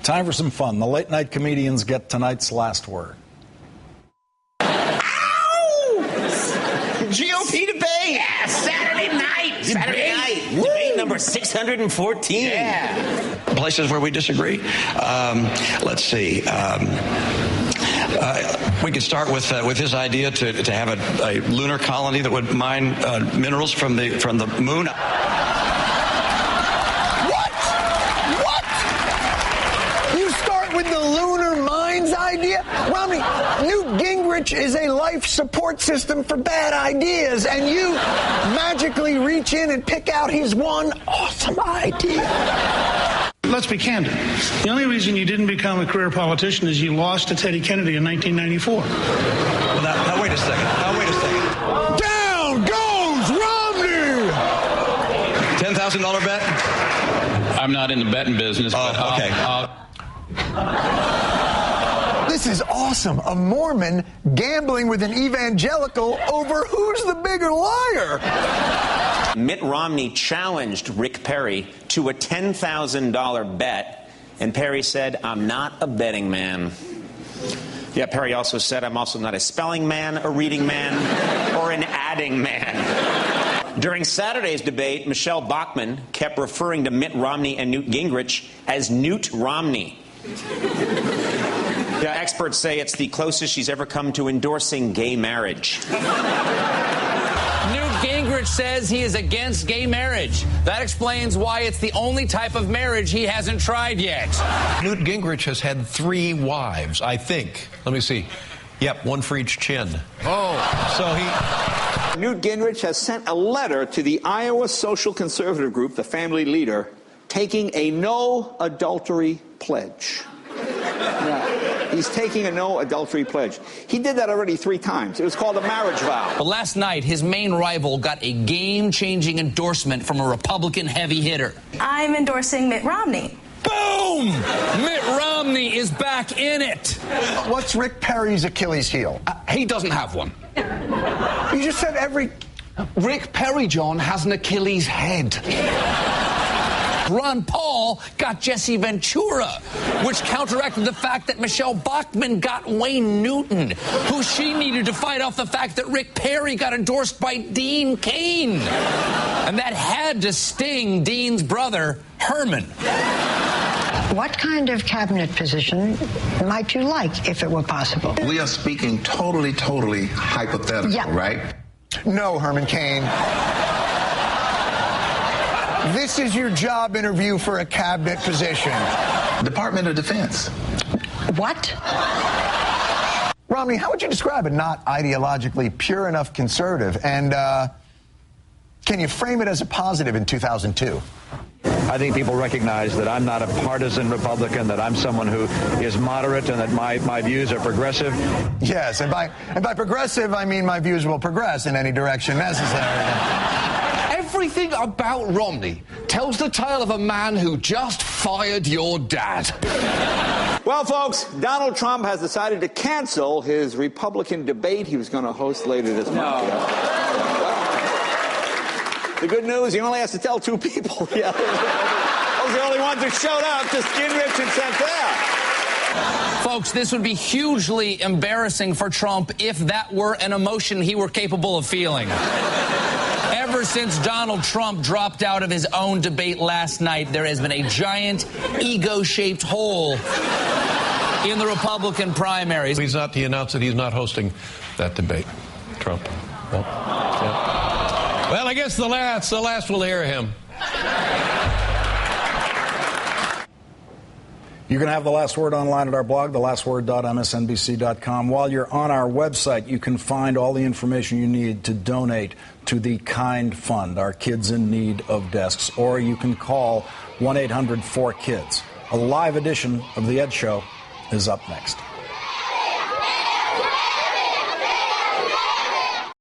Time for some fun. The late night comedians get tonight's last word. GOP debate. Yeah, Saturday night. Saturday night. Debate number 614. Yeah. Places where we disagree. Let's see. We could start with his idea to have a lunar colony that would mine minerals from the moon. What? You start with the lunar mines idea? Romney, Newt Gingrich is a life support system for bad ideas, and you magically reach in and pick out his one awesome idea. Let's be candid. The only reason you didn't become a career politician is you lost to Teddy Kennedy in 1994. Well, now wait a second. Down goes Romney! $10,000 bet? I'm not in the betting business, but okay. This is awesome. A Mormon gambling with an evangelical over who's the bigger liar. Mitt Romney challenged Rick Perry to a $10,000 bet, and Perry said, "I'm not a betting man." Yeah, Perry also said, "I'm also not a spelling man, a reading man, or an adding man." During Saturday's debate, Michelle Bachman kept referring to Mitt Romney and Newt Gingrich as Newt Romney. Yeah, experts say it's the closest she's ever come to endorsing gay marriage. Newt Gingrich says he is against gay marriage. That explains why it's the only type of marriage he hasn't tried yet. Newt Gingrich has had 3 wives, I think. Let me see. Yep, one for each chin. Oh. So Newt Gingrich has sent a letter to the Iowa social conservative group, the Family Leader, taking a no adultery pledge. He's taking a no adultery pledge. He did that already 3 times. It was called a marriage vow. But last night, his main rival got a game-changing endorsement from a Republican heavy hitter. I'm endorsing Mitt Romney. Boom! Mitt Romney is back in it. What's Rick Perry's Achilles heel? he doesn't have one. You just said every... Rick Perry, John, has an Achilles head. Ron Paul got Jesse Ventura, which counteracted the fact that Michelle Bachman got Wayne Newton, who she needed to fight off the fact that Rick Perry got endorsed by Dean Cain. And that had to sting Dean's brother, Herman. What kind of cabinet position might you like if it were possible? We are speaking totally hypothetical, right? No, Herman Cain. This is your job interview for a cabinet position. Department of Defense. What? Romney, how would you describe a not ideologically pure enough conservative? And can you frame it as a positive in 2002? I think people recognize that I'm not a partisan Republican, that I'm someone who is moderate and that my views are progressive. Yes, and by progressive, I mean my views will progress in any direction necessary. Everything about Romney tells the tale of a man who just fired your dad. Well, folks, Donald Trump has decided to cancel his Republican debate he was going to host later this month. The good news, he only has to tell 2 people. Yeah. Those are the only ones who showed up, just Gingrich and Santerre. Folks, this would be hugely embarrassing for Trump if that were an emotion he were capable of feeling. Ever since Donald Trump dropped out of his own debate last night, there has been a giant ego-shaped hole in the Republican primaries. He announced that he's not hosting that debate, Trump. Well, I guess the last will hear him. You can have the last word online at our blog, thelastword.msnbc.com. While you're on our website, you can find all the information you need to donate to the Kind Fund, our kids in need of desks. Or you can call 1-800-4KIDS. A live edition of The Ed Show is up next.